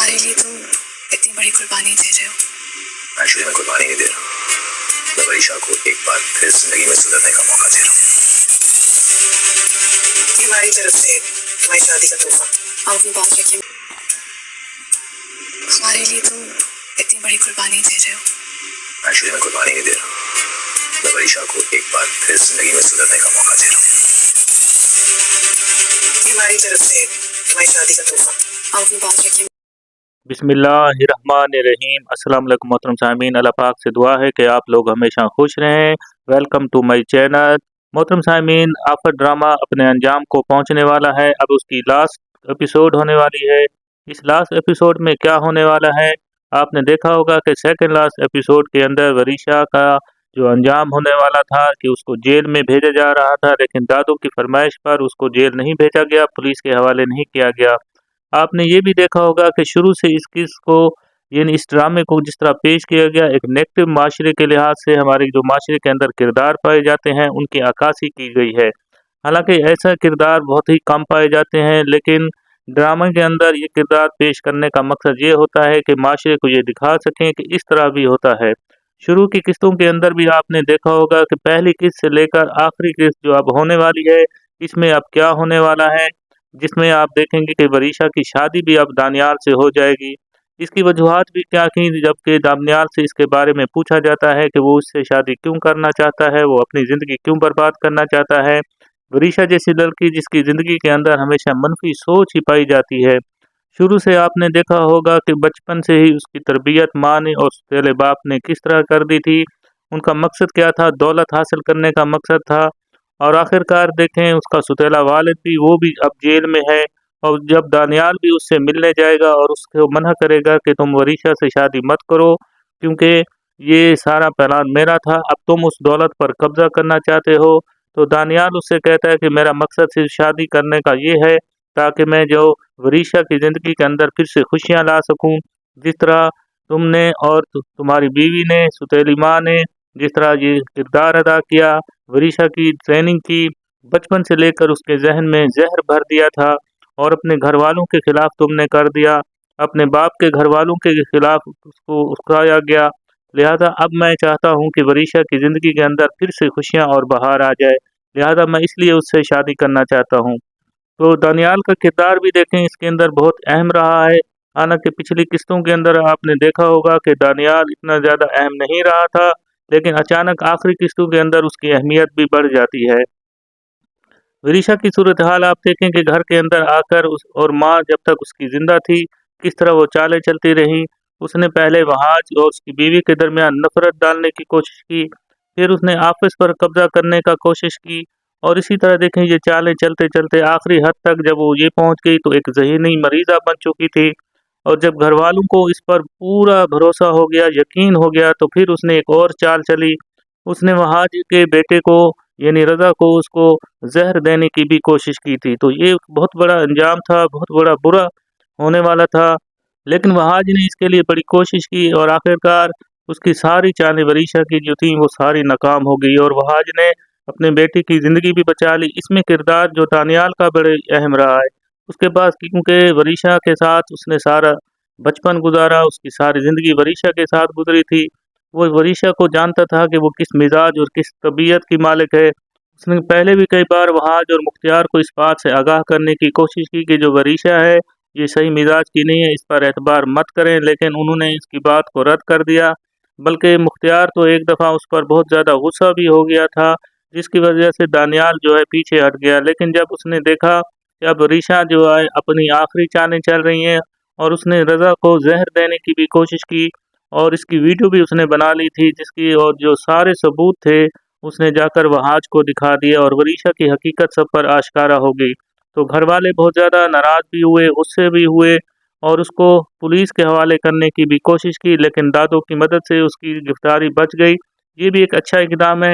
हमारे लिए तुम इतनी बड़ी कुर्बानी दे रहे हो। एक्चुअली मैं कुर्बानी नहीं दे रहा, मैं वरीशा को एक बार फिर जिंदगी में सुधरने का मौका दे रहा हूँ। ये हमारी तरफ से तुम्हारी शादी का तोहफा। आप अपनी बात रखिए। हमारे लिए तुम इतनी बड़ी कुर्बानी दे रहे हो। एक्चुअली मैं कुर्बानी नहीं दे रहा, मैं वरीशा को एक बार फिर जिंदगी में सुधरने का मौका दे रहा हूँ। ये हमारी तरफ से तुम्हारी शादी का तोहफा। आप अपनी बात रखिए। बिस्मिल्लाहिर्रहमानिर्रहीम। अस्सलाम वालेकुम मोहतरम सामीन, अल्लाह पाक से दुआ है कि आप लोग हमेशा खुश रहें। Welcome to my channel. मोहतरम सामीन, आफत ड्रामा अपने अंजाम को पहुंचने वाला है। अब उसकी लास्ट एपिसोड होने वाली है। इस लास्ट एपिसोड में क्या होने वाला है, आपने देखा होगा कि सेकंड लास्ट एपिसोड के अंदर वरीशा का जो अंजाम होने वाला था कि उसको जेल में भेजा जा रहा था, लेकिन दादू की फरमाइश पर उसको जेल नहीं भेजा गया, पुलिस के हवाले नहीं किया गया। आपने ये भी देखा होगा कि शुरू से इस किस को यानी इस ड्रामे को जिस तरह पेश किया गया, एक नेगेटिव माशरे के लिहाज से हमारे जो माशरे के अंदर किरदार पाए जाते हैं उनकी अक्कासी की गई है। हालांकि ऐसा किरदार बहुत ही कम पाए जाते हैं, लेकिन ड्रामे के अंदर ये किरदार पेश करने का मकसद ये होता है कि माशरे को ये दिखा सकें कि इस तरह भी होता है। शुरू की किस्तों के अंदर भी आपने देखा होगा कि पहली किस्त से लेकर आखिरी किस्त जो अब होने वाली है, इसमें अब क्या होने वाला है, जिसमें आप देखेंगे कि वरीशा की शादी भी अब दानियाल से हो जाएगी। इसकी वजूहात भी क्या थी, जबकि दानियाल से इसके बारे में पूछा जाता है कि वो उससे शादी क्यों करना चाहता है, वो अपनी ज़िंदगी क्यों बर्बाद करना चाहता है। वरीशा जैसी लड़की जिसकी ज़िंदगी के अंदर हमेशा मनफी सोच ही पाई जाती है। शुरू से आपने देखा होगा कि बचपन से ही उसकी तरबियत माँ ने और पहले बाप ने किस तरह कर दी थी। उनका मकसद क्या था, दौलत हासिल करने का मकसद था। और आखिरकार देखें उसका सुतेला वालिद भी, वो भी अब जेल में है। और जब दानियाल भी उससे मिलने जाएगा और उसको मना करेगा कि तुम वरीशा से शादी मत करो क्योंकि ये सारा प्लान मेरा था, अब तुम उस दौलत पर कब्जा करना चाहते हो, तो दानियाल उससे कहता है कि मेरा मकसद सिर्फ शादी करने का ये है ताकि मैं जो वरीशा की ज़िंदगी के अंदर फिर से खुशियाँ ला सकूँ। जिस तरह तुमने और तुम्हारी बीवी ने, सुतेली माँ ने जिस तरह ये किरदार अदा किया, वरीशा की ट्रेनिंग की, बचपन से लेकर उसके जहन में जहर भर दिया था और अपने घर वालों के खिलाफ तुमने कर दिया, अपने बाप के घर वालों के खिलाफ उसको उकसाया गया। लिहाजा अब मैं चाहता हूँ कि वरीशा की ज़िंदगी के अंदर फिर से खुशियाँ और बहार आ जाए, लिहाजा मैं इसलिए उससे शादी करना चाहता हूँ। तो दानियाल का किरदार भी देखें इसके अंदर बहुत अहम रहा है। हालांकि पिछली किस्तों के अंदर आपने देखा होगा कि दानियाल इतना ज़्यादा अहम नहीं रहा था, लेकिन अचानक आखिरी किस्तों के अंदर उसकी अहमियत भी बढ़ जाती है। वरीशा की सूरत हाल आप देखें कि घर के अंदर आकर उस और माँ जब तक उसकी ज़िंदा थी किस तरह वो चालें चलती रही। उसने पहले वहाज और उसकी बीवी के दरमियान नफरत डालने की कोशिश की, फिर उसने ऑफिस पर कब्जा करने का कोशिश की, और इसी तरह देखें ये चालें चलते चलते आखिरी हद तक जब वो ये पहुंच गई तो एक ज़हनी मरीज़ा बन चुकी थी। और जब घर वालों को इस पर पूरा भरोसा हो गया, यकीन हो गया, तो फिर उसने एक और चाल चली। उसने वहाज के बेटे को यानी रज़ा को उसको जहर देने की भी कोशिश की थी। तो ये बहुत बड़ा अंजाम था, बहुत बड़ा बुरा होने वाला था, लेकिन वहाज ने इसके लिए बड़ी कोशिश की और आखिरकार उसकी सारी चालें वरीशा की जो थी वो सारी नाकाम हो गई और वहाज ने अपने बेटे की ज़िंदगी भी बचा ली। इसमें किरदार जो दानियाल का बड़े अहम रहा है। उसके बाद क्योंकि वरीशा के साथ उसने सारा बचपन गुजारा, उसकी सारी ज़िंदगी वरीशा के साथ गुजरी थी, वो वरीशा को जानता था कि वो किस मिजाज और किस तबीयत की मालिक है। उसने पहले भी कई बार वहाज और मुख्तियार को इस बात से आगाह करने की कोशिश की कि जो वरीशा है ये सही मिजाज की नहीं है, इस पर एतबार मत करें, लेकिन उन्होंने इसकी बात को रद्द कर दिया। बल्कि मुख्तियार तो एक दफ़ा उस पर बहुत ज़्यादा गुस्सा भी हो गया था, जिसकी वजह से दानियाल जो है पीछे हट गया। लेकिन जब उसने देखा कि अब वरीशा जो है अपनी आखिरी चालें चल रही हैं और उसने रज़ा को जहर देने की भी कोशिश की और इसकी वीडियो भी उसने बना ली थी, जिसकी और जो सारे सबूत थे उसने जाकर वहाज को दिखा दिया और वरीशा की हकीकत सब पर आश्कारा हो गई। तो घर वाले बहुत ज़्यादा नाराज़ भी हुए, गुस्से भी हुए और उसको पुलिस के हवाले करने की भी कोशिश की, लेकिन दादों की मदद से उसकी गिरफ्तारी बच गई। ये भी एक अच्छा इक़दाम है।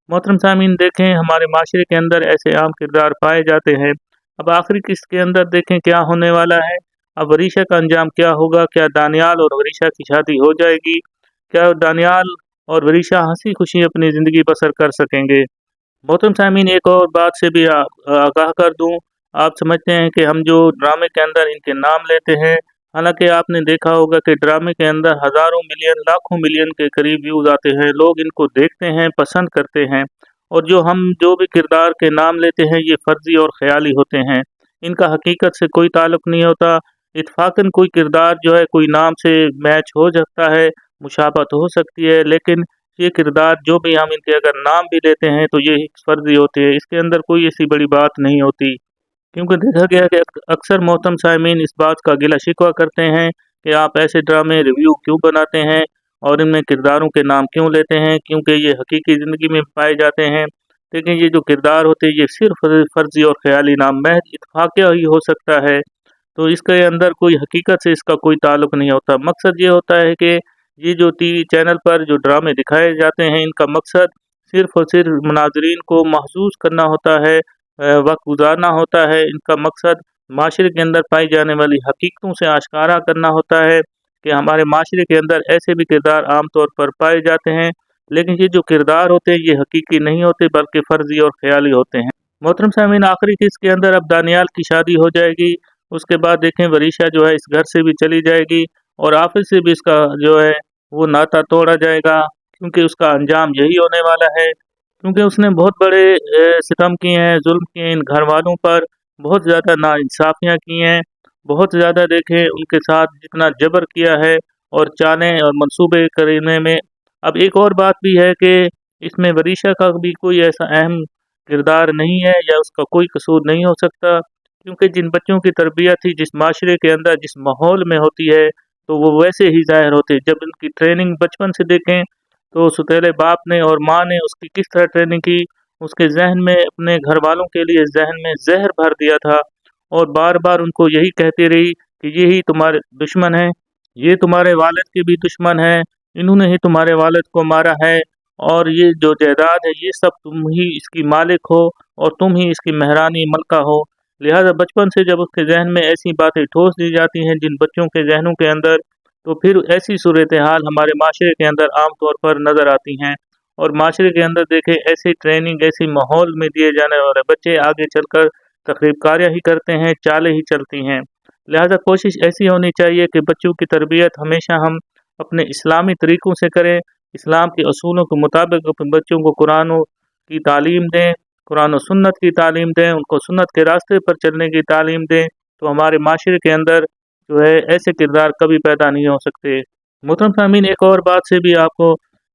मोहतरम सामीन, देखें हमारे माशरे के अंदर ऐसे आम किरदार पाए जाते हैं। अब आखिरी किस्त के अंदर देखें क्या होने वाला है। अब वरीशा का अंजाम क्या होगा, क्या दानियाल और वरीशा की शादी हो जाएगी, क्या दानियाल और वरीशा हंसी खुशी अपनी ज़िंदगी बसर कर सकेंगे। मोहतरम सामीन, एक और बात से भी आगाह कर दूं, आप समझते हैं कि हम जो ड्रामे के अंदर इनके नाम लेते हैं हालांकि आपने देखा होगा कि ड्रामे के अंदर हज़ारों मिलियन लाखों मिलियन के करीब व्यूज़ आते हैं, लोग इनको देखते हैं, पसंद करते हैं। और जो भी किरदार के नाम लेते हैं ये फर्जी और ख्याली होते हैं, इनका हकीकत से कोई ताल्लुक़ नहीं होता। इत्फाकन कोई किरदार जो है कोई नाम से मैच हो सकता है, मुशाबहत हो सकती है, लेकिन ये किरदार जो भी हम इनके अगर नाम भी लेते हैं तो ये फर्जी होते हैं, इसके अंदर कोई ऐसी बड़ी बात नहीं होती। क्योंकि देखा गया है कि अक्सर मोहतरम सामीन इस बात का गिला शिकवा करते हैं कि आप ऐसे ड्रामे रिव्यू क्यों बनाते हैं और इनमें किरदारों के नाम क्यों लेते हैं, क्योंकि ये हकीकी ज़िंदगी में पाए जाते हैं। लेकिन ये जो किरदार होते हैं ये सिर्फ फर्जी और ख्याली नाम महज इत्फाक़िया ही हो सकता है, तो इसके अंदर कोई हकीकत से इसका कोई ताल्लुक़ नहीं होता। मकसद ये होता है कि ये जो टीवी चैनल पर जो ड्रामे दिखाए जाते हैं इनका मकसद सिर्फ और सिर्फ नाज़रीन को महसूस करना होता है, वक्त गुजारना होता है। इनका मकसद माशरे के अंदर पाई जाने वाली हकीकतों से आश्कारा करना होता है कि हमारे माशरे के अंदर ऐसे भी किरदार आम तौर पर पाए जाते हैं, लेकिन ये जो किरदार होते हैं ये हकीकी नहीं होते बल्कि फ़र्जी और ख्याली होते हैं। मोहतरम सामीन, आखिरी किस्त के अंदर अब दानियाल की शादी हो जाएगी, उसके बाद देखें वरीशा जो है इस घर से भी चली जाएगी और आफिस से भी इसका जो है वो नाता तोड़ा जाएगा, क्योंकि उसका अंजाम यही होने वाला है। क्योंकि उसने बहुत बड़े सितम किए हैं, जुल्म किए हैं इन घर वालों पर, बहुत ज़्यादा नाइंसाफ़ियाँ की हैं, बहुत ज़्यादा देखें उनके साथ जितना जबर किया है और चालें और मंसूबे करने में। अब एक और बात भी है कि इसमें वरीशा का भी कोई ऐसा अहम किरदार नहीं है या उसका कोई कसूर नहीं हो सकता, क्योंकि जिन बच्चों की तरबियत ही जिस माशरे के अंदर जिस माहौल में होती है तो वो वैसे ही ज़ाहिर होते हैं। जब उनकी ट्रेनिंग बचपन से देखें तो सौतेले बाप ने और माँ ने उसकी किस तरह ट्रेनिंग की, उसके जहन में अपने घर वालों के लिए जहन में जहर भर दिया था और बार बार उनको यही कहती रही कि ये ही तुम्हारे दुश्मन हैं, ये तुम्हारे वालिद के भी दुश्मन हैं, इन्होंने ही तुम्हारे वालिद को मारा है और ये जो जायदाद है ये सब तुम ही इसकी मालिक हो और तुम ही इसकी महरानी मलका हो। लिहाजा बचपन से जब उसके जहन में ऐसी बातें ठोस दी जाती हैं जिन बच्चों के जहनों के अंदर, तो फिर ऐसी सूरत हाल हमारे माशरे के अंदर आम तौर पर नज़र आती हैं। और माशरे के अंदर देखें ऐसी ट्रेनिंग ऐसी माहौल में दिए जाने वाले बच्चे आगे चलकर तकरीबकारियाँ ही करते हैं, चालें ही चलती हैं। लिहाजा कोशिश ऐसी होनी चाहिए कि बच्चों की तरबियत हमेशा हम अपने इस्लामी तरीक़ों से करें, इस्लाम के असूलों के मुताबिक अपने बच्चों को कुरान की तालीम दें, कुरान और सुन्नत की तालीम दें, उनको सुन्नत के रास्ते पर चलने की तालीम दें, तो हमारे माशरे के अंदर जो है ऐसे किरदार कभी पैदा नहीं हो सकते। मोहतरम सामीन, एक और बात से भी आपको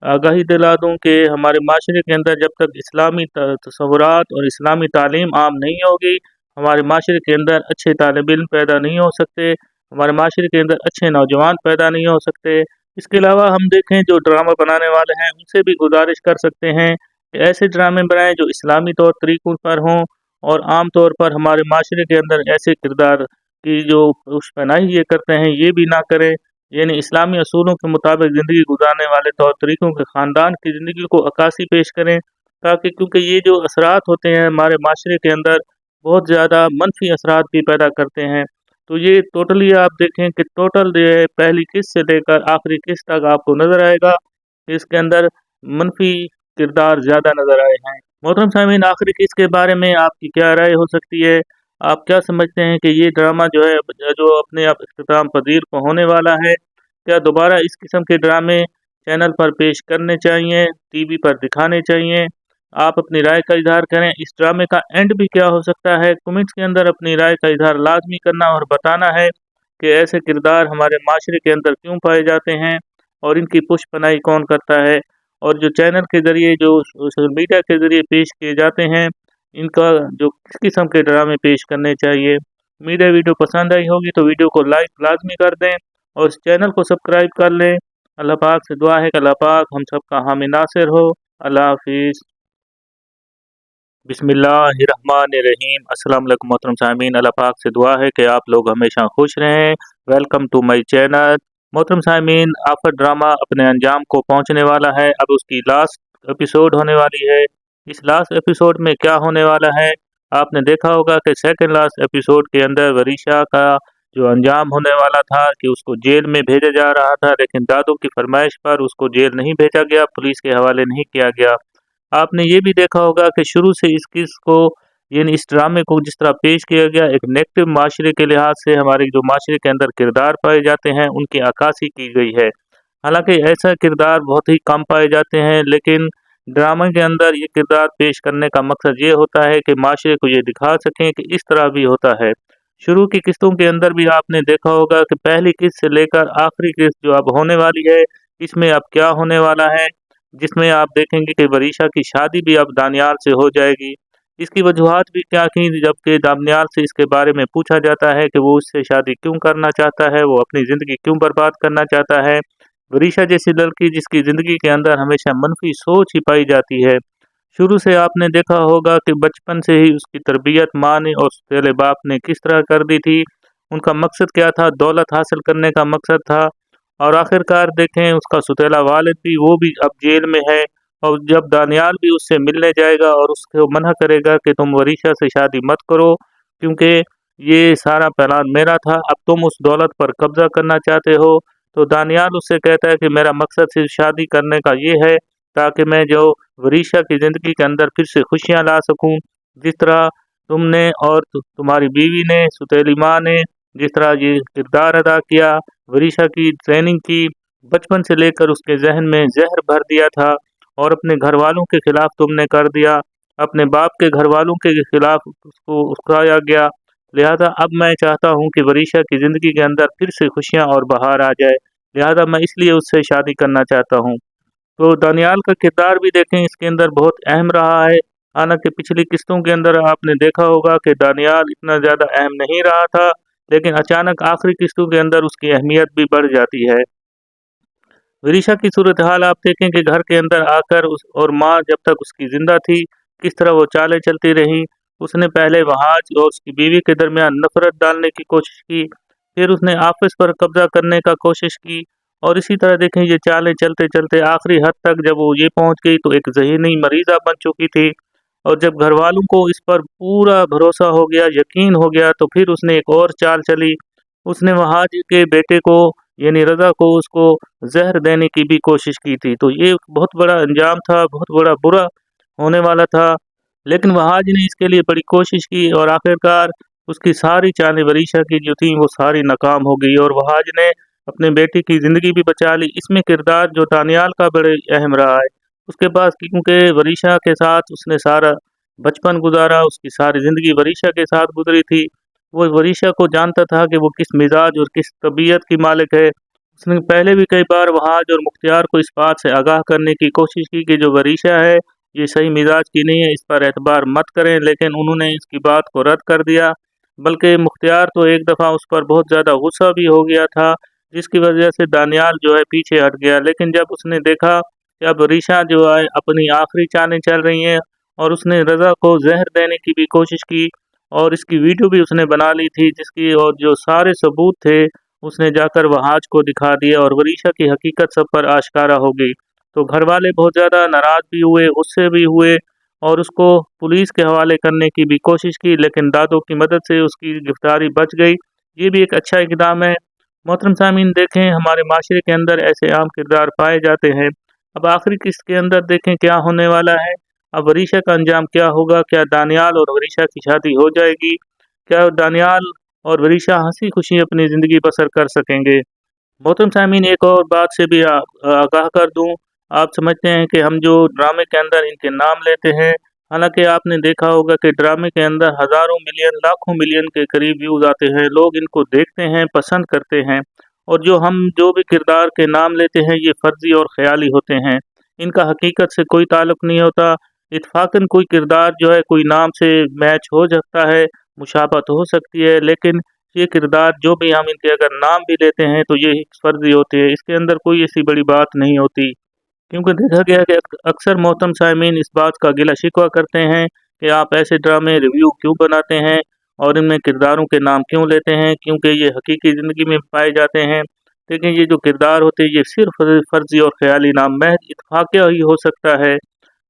आगाही दिला दूं कि हमारे माशरे के अंदर जब तक इस्लामी तसव्वुरात और इस्लामी तालीम आम नहीं होगी, हमारे माशरे के अंदर अच्छे तालिब इल्म पैदा नहीं हो सकते, हमारे माशरे के अंदर अच्छे नौजवान पैदा नहीं हो सकते। इसके अलावा हम देखें जो ड्रामा बनाने वाले हैं उनसे भी गुजारिश कर सकते हैं कि ऐसे ड्रामे बनाएं जो इस्लामी तौर तरीक़ों पर हों और आम तौर पर हमारे माशरे के अंदर ऐसे किरदार की जो पुष्पनाही ये करते हैं ये भी ना करें, यानी इस्लामी असूलों के मुताबिक ज़िंदगी गुजारने वाले तौर तरीक़ों के ख़ानदान की ज़िंदगी को अक्कासी पेश करें, ताकि क्योंकि ये जो असरात होते हैं हमारे माशरे के अंदर बहुत ज़्यादा मनफी असरात भी पैदा करते हैं। तो ये टोटली आप देखें कि टोटल जो है पहली किस्त से लेकर आखिरी किस्त तक आपको नज़र आएगा, इसके अंदर मनफी किरदार ज़्यादा नज़र आए हैं। मोहतरम सामीन, आखिरी किस्त के बारे में आपकी क्या राय हो सकती है? आप क्या समझते हैं कि ये ड्रामा जो है जो अपने आप इख्तिताम पज़ीर को होने वाला है, क्या दोबारा इस किस्म के ड्रामे चैनल पर पेश करने चाहिए, टीवी पर दिखाने चाहिए? आप अपनी राय का इज़हार करें। इस ड्रामे का एंड भी क्या हो सकता है, कमेंट्स के अंदर अपनी राय का इज़हार लाजमी करना और बताना है कि ऐसे किरदार हमारे माशरे के अंदर क्यों पाए जाते हैं और इनकी पुष्पनाही कौन करता है, और जो चैनल के ज़रिए जो सोशल मीडिया के ज़रिए पेश किए जाते हैं इनका जो किस किस्म के ड्रामे पेश करने चाहिए। उम्मीद है वीडियो पसंद आई होगी तो वीडियो को लाइक लाजमी कर दें और इस चैनल को सब्सक्राइब कर लें। अल्लाह पाक से दुआ है कि अल्लाह पाक हम सब का हामी नासिर हो। अल्लाह हाफिज़। बिस्मिल्लाहिर्रहमानिर्रहीम। अस्सलाम वालेकुम मोहतरम सामीन, अल्लाह पाक से दुआ है कि आप लोग हमेशा खुश रहें। Welcome to my channel. मोहतरम सामीन, आफत ड्रामा अपने अंजाम को पहुंचने वाला है, अब उसकी लास्ट एपिसोड होने वाली है। इस लास्ट एपिसोड में क्या होने वाला है, आपने देखा होगा कि सेकंड लास्ट एपिसोड के अंदर वरीशा का जो अंजाम होने वाला था कि उसको जेल में भेजा जा रहा था, लेकिन दादू की फरमाइश पर उसको जेल नहीं भेजा गया, पुलिस के हवाले नहीं किया गया। आपने ये भी देखा होगा कि शुरू से इस किस को यानी इस ड्रामे को जिस तरह पेश किया गया, एक नेगेटिव माशरे के लिहाज से हमारे जो माशरे के अंदर किरदार पाए जाते हैं उनकी अक्कासी की गई है। हालांकि ऐसा किरदार बहुत ही कम पाए जाते हैं, लेकिन ड्रामे के अंदर ये किरदार पेश करने का मकसद ये होता है कि माशरे को ये दिखा सकें कि इस तरह भी होता है। शुरू की किस्तों के अंदर भी आपने देखा होगा कि पहली किस्त से लेकर आखिरी किस्त जो अब होने वाली है, इसमें अब क्या होने वाला है, जिसमें आप देखेंगे कि वरीशा की शादी भी अब दानियाल से हो जाएगी। इसकी वजूहात भी क्या थी, जबकि दानियाल से इसके बारे में पूछा जाता है कि वो उससे शादी क्यों करना चाहता है, वो अपनी ज़िंदगी क्यों बर्बाद करना चाहता है। वरीशा जैसी लड़की जिसकी ज़िंदगी के अंदर हमेशा मनफी सोच ही पाई जाती है। शुरू से आपने देखा होगा कि बचपन से ही उसकी तरबियत माँ ने और उसके बाप ने किस तरह कर दी थी। उनका मकसद क्या था, दौलत हासिल करने का मकसद था। और आखिरकार देखें उसका सुतेला वालिद भी, वो भी अब जेल में है। और जब दानियाल भी उससे मिलने जाएगा और उसको मना करेगा कि तुम वरीशा से शादी मत करो, क्योंकि ये सारा प्लान मेरा था, अब तुम उस दौलत पर कब्जा करना चाहते हो, तो दानियाल उससे कहता है कि मेरा मकसद सिर्फ शादी करने का ये है ताकि मैं जो वरीशा की ज़िंदगी के अंदर फिर से खुशियाँ ला सकूं। जिस तरह तुमने और तुम्हारी बीवी ने, सुतेली माँ ने जिस तरह ये किरदार अदा किया, वरीशा की ट्रेनिंग की, बचपन से लेकर उसके जहन में जहर भर दिया था और अपने घर वालों के खिलाफ तुमने कर दिया, अपने बाप के घर वालों के खिलाफ उसको उकसाया गया। लिहाजा अब मैं चाहता हूँ कि वरीशा की ज़िंदगी के अंदर फिर से खुशियाँ और बहार आ जाए, लिहाजा मैं इसलिए उससे शादी करना चाहता हूँ। तो दानियाल का किरदार भी देखें इसके अंदर बहुत अहम रहा है। हालांकि पिछली किस्तों के अंदर आपने देखा होगा कि दानियाल इतना ज़्यादा अहम नहीं रहा था, लेकिन अचानक आखिरी किस्तों के अंदर उसकी अहमियत भी बढ़ जाती है। विदिशा की सूरत हाल आप देखें कि घर के अंदर आकर और माँ जब तक उसकी जिंदा थी किस तरह वो चालें चलती रही। उसने पहले वहाज और उसकी बीवी के दरमियान नफरत डालने की कोशिश की, फिर उसने ऑफिस पर कब्जा करने का कोशिश की, और इसी तरह देखें ये चालें चलते चलते आखिरी हद तक जब वो ये पहुंच गई तो एक ज़हनी मरीज़ा बन चुकी थी। और जब घर वालों को इस पर पूरा भरोसा हो गया, यकीन हो गया, तो फिर उसने एक और चाल चली। उसने वहाज के बेटे को यानी रज़ा को उसको जहर देने की भी कोशिश की थी। तो ये बहुत बड़ा अंजाम था, बहुत बड़ा बुरा होने वाला था, लेकिन वहाज ने इसके लिए बड़ी कोशिश की और आखिरकार उसकी सारी चालें वरीशा की जो थी वो सारी नाकाम हो गई और वहाज ने अपने बेटे की ज़िंदगी भी बचा ली। इसमें किरदार जो दानियाल का बड़े अहम रहा है। उसके बाद क्योंकि वरीशा के साथ उसने सारा बचपन गुजारा, उसकी सारी ज़िंदगी वरीशा के साथ गुजरी थी। वो वरीशा को जानता था कि वो किस मिजाज और किस तबीयत की मालिक है। उसने पहले भी कई बार वहाज और मुख्तियार को इस बात से आगाह करने की कोशिश की कि जो वरीशा है ये सही मिजाज की नहीं है, इस पर एतबार मत करें, लेकिन उन्होंने इसकी बात को रद्द कर दिया। बल्कि मुख्तियार तो एक दफ़ा उस पर बहुत ज़्यादा गुस्सा भी हो गया था, जिसकी वजह से दानियाल जो है पीछे हट गया। लेकिन जब उसने देखा कि अब वरीशा जो है अपनी आखिरी चालें चल रही हैं और उसने रज़ा को जहर देने की भी कोशिश की और इसकी वीडियो भी उसने बना ली थी, जिसकी और जो सारे सबूत थे उसने जाकर वहाज को दिखा दिया और वरीशा की हकीकत सब पर आश्कारा हो गई। तो घर वाले बहुत ज़्यादा नाराज़ भी हुए, गुस्से भी हुए और उसको पुलिस के हवाले करने की भी कोशिश की, लेकिन दादों की मदद से उसकी गिरफ्तारी बच गई। ये भी एक अच्छा इक़दाम है। मोहतरम सामीन देखें हमारे माशरे के अंदर ऐसे आम किरदार पाए जाते हैं। अब आखिरी किस्त के अंदर देखें क्या होने वाला है। अब वरीशा का अंजाम क्या होगा, क्या दानियाल और वरीशा की शादी हो जाएगी, क्या दानियाल और वरीशा हंसी खुशी अपनी ज़िंदगी बसर कर सकेंगे। मोहतरम सामीन एक और बात से भी आगाह कर दूं, आप समझते हैं कि हम जो ड्रामे के अंदर इनके नाम लेते हैं, हालांकि आपने देखा होगा कि ड्रामे के अंदर हज़ारों मिलियन लाखों मिलियन के करीब व्यूज़ आते हैं, लोग इनको देखते हैं, पसंद करते हैं, और जो भी किरदार के नाम लेते हैं ये फर्जी और ख्याली होते हैं, इनका हकीकत से कोई ताल्लुक़ नहीं होता। इत्फाकन कोई किरदार जो है कोई नाम से मैच हो सकता है, मुशाबत हो सकती है, लेकिन ये किरदार जो भी हम इनके अगर नाम भी लेते हैं तो ये फर्जी होते हैं, इसके अंदर कोई ऐसी बड़ी बात नहीं होती। क्योंकि देखा गया है कि अक्सर मोहतरम सामीन इस बात का गिला शिकवा करते हैं कि आप ऐसे ड्रामे रिव्यू क्यों बनाते हैं और इनमें किरदारों के नाम क्यों लेते हैं, क्योंकि ये हकीकी ज़िंदगी में पाए जाते हैं। लेकिन ये जो किरदार होते हैं ये सिर्फ फर्जी और ख्याली नाम महज इत्फाकिया ही हो सकता है,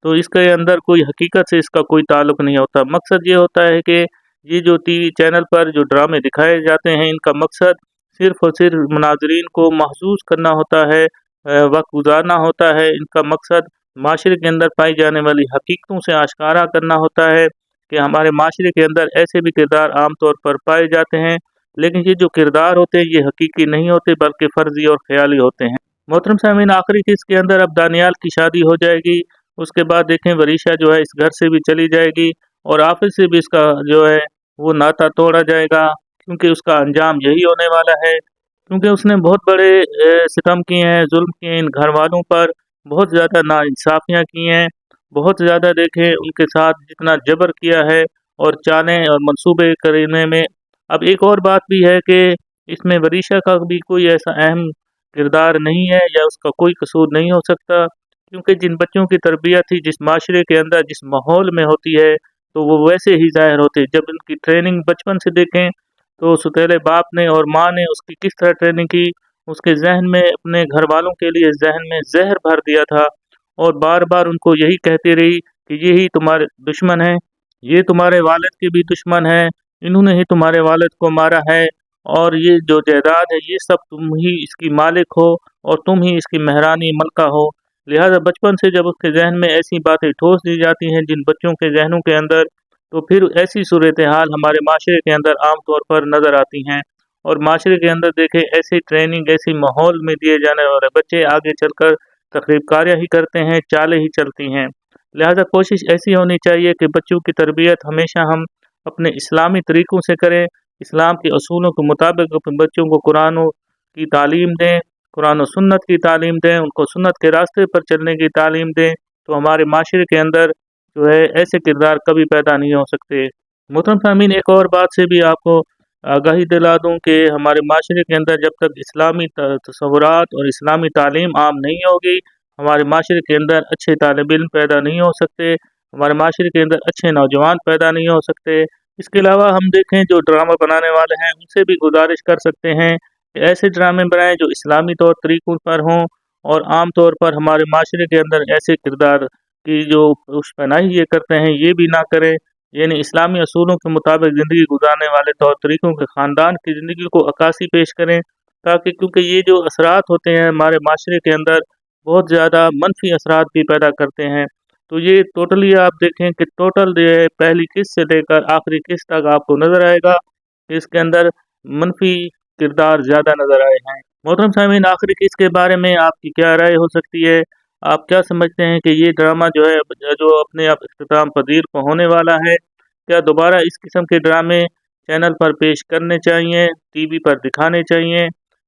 तो इसके अंदर कोई हकीकत से इसका कोई ताल्लुक़ नहीं होता। मकसद ये होता है कि ये जो टीवी चैनल पर जो ड्रामे दिखाए जाते हैं इनका मकसद सिर्फ और सिर्फ नाजरीन को महसूस करना होता है, वक्त गुजारना होता है। इनका मकसद माशरे के अंदर पाई जाने वाली हकीकतों से आश्कारा करना होता है کہ हमारे माशरे के अंदर ऐसे भी किरदार आम तौर पर पाए जाते हैं, लेकिन ये जो किरदार होते हैं ये हकीकी नहीं होते बल्कि फ़र्ज़ी और ख़याली होते हैं। मोहतरम सामीन, आखिरी किस्त के अंदर अब दानियाल की शादी हो जाएगी। उसके बाद देखें वरीशा जो है इस घर से भी चली जाएगी और आफिस से भी इसका जो है वो नाता तोड़ा जाएगा, क्योंकि उसका अंजाम यही होने वाला है। क्योंकि उसने बहुत बड़े सितम किए हैं, जुल्म किए हैं इन घर वालों पर, बहुत ज़्यादा नाइंसाफ़ियाँ की हैं, बहुत ज़्यादा देखें उनके साथ जितना जबर किया है और चालें और मंसूबे करने में। अब एक और बात भी है कि इसमें वरीशा का भी कोई ऐसा अहम किरदार नहीं है या उसका कोई कसूर नहीं हो सकता, क्योंकि जिन बच्चों की तरबियत ही जिस माशरे के अंदर जिस माहौल में होती है तो वो वैसे ही ज़ाहिर होते हैं। जब उनकी ट्रेनिंग बचपन से देखें तो सुतेले बाप ने और माँ ने उसकी किस तरह ट्रेनिंग की, उसके जहन में अपने घर वालों के लिए जहन में जहर भर दिया था और बार बार उनको यही कहती रही कि ये ही तुम्हारे दुश्मन हैं, ये तुम्हारे वालिद के भी दुश्मन हैं, इन्होंने ही तुम्हारे वालिद को मारा है और ये जो जायदाद है ये सब तुम ही इसकी मालिक हो और तुम ही इसकी महरानी मलका हो। लिहाजा बचपन से जब उसके जहन में ऐसी बातें ठोस दी जाती हैं जिन बच्चों के जहनों के अंदर, तो फिर ऐसी सूरत हाल हमारे माशरे के अंदर आम तौर पर नज़र आती हैं। और माशरे के अंदर देखें ऐसी ट्रेनिंग ऐसी माहौल में दिए जाने वाले बच्चे आगे चलकर तकरीबकारियाँ ही करते हैं, चालें ही चलती हैं। लिहाजा कोशिश ऐसी होनी चाहिए कि बच्चों की तरबियत हमेशा हम अपने इस्लामी तरीक़ों से करें, इस्लाम के असूलों के मुताबिक अपने बच्चों को कुरान की तालीम दें, कुरान और सुन्नत की तालीम दें, उनको सुन्नत के रास्ते पर चलने की तालीम दें, तो हमारे माशरे के अंदर जो है ऐसे किरदार कभी पैदा नहीं हो सकते। मोहतरम सामीन, एक और बात से भी आपको आगाही दिला दूं कि हमारे माशरे के अंदर जब तक इस्लामी तसव्वुरात और इस्लामी तालीम आम नहीं होगी, हमारे माशरे के अंदर अच्छे तालिब इल्म पैदा नहीं हो सकते, हमारे माशरे के अंदर अच्छे नौजवान पैदा नहीं हो सकते। इसके अलावा हम देखें जो ड्रामा बनाने वाले हैं उनसे भी गुजारिश कर सकते हैं कि ऐसे ड्रामे बनाएं जो इस्लामी तौर तरीक़ों पर हों और आम तौर पर हमारे माशरे के अंदर ऐसे किरदार की जो पुष्पनाही ये करते हैं ये भी ना करें, यानी इस्लामी असूलों के मुताबिक ज़िंदगी गुजारने वाले तौर तरीक़ों के ख़ानदान की ज़िंदगी को अक्कासी पेश करें, ताकि क्योंकि ये जो असरात होते हैं हमारे माशरे के अंदर बहुत ज़्यादा मनफी असरात भी पैदा करते हैं। तो ये टोटली आप देखें कि टोटल जो है पहली किस्त से लेकर आखिरी किस्त तक आपको नज़र आएगा कि इसके अंदर मनफी किरदार ज़्यादा नज़र आए हैं। मोहतरम सामीन, आखिरी किस्त के बारे में आपकी क्या राय हो सकती है? आप क्या समझते हैं कि ये ड्रामा जो है जो अपने आप इख्तिताम पजीर को होने वाला है, क्या दोबारा इस किस्म के ड्रामे चैनल पर पेश करने चाहिए, टीवी पर दिखाने चाहिए?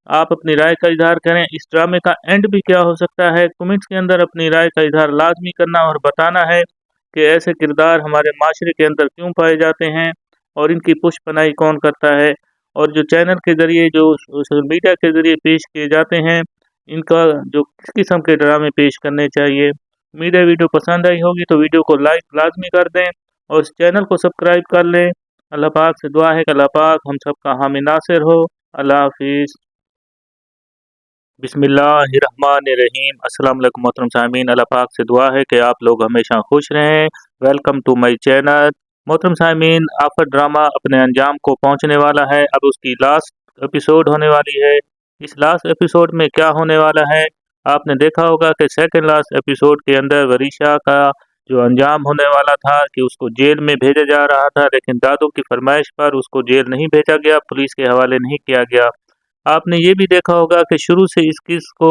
आप अपनी राय का इजहार करें। इस ड्रामे का एंड भी क्या हो सकता है, कमेंट्स के अंदर अपनी राय का इजहार लाजमी करना और बताना है कि ऐसे किरदार हमारे माशरे के अंदर क्यों पाए जाते हैं और इनकी पुष्पनाही कौन करता है, और जो चैनल के ज़रिए जो सोशल मीडिया के ज़रिए पेश किए जाते हैं इनका जो किस किस्म के ड्रामे पेश करने चाहिए। मीडिया वीडियो पसंद आई होगी तो वीडियो को लाइक लाजमी कर दें और इस चैनल को सब्सक्राइब कर लें। अल्लाह पाक से दुआ है कि अल्लाह पाक हम सब का हामी नासिर हो। अल्लाह हाफिज़। बिस्मिल्लाहिर्रहमानिर्रहीम। अस्सलाम वालेकुम मोहतरम सामीन, अल्लाह पाक से दुआ है कि आप लोग हमेशा खुश रहें। Welcome to my channel. मोहतरम सामीन, आफत ड्रामा अपने अंजाम को पहुंचने वाला है, अब उसकी लास्ट एपिसोड होने वाली है। इस लास्ट एपिसोड में क्या होने वाला है, आपने देखा होगा कि सेकंड लास्ट एपिसोड के अंदर वरीशा का जो अंजाम होने वाला था कि उसको जेल में भेजा जा रहा था, लेकिन दादू की फरमाइश पर उसको जेल नहीं भेजा गया, पुलिस के हवाले नहीं किया गया। आपने ये भी देखा होगा कि शुरू से इस किस को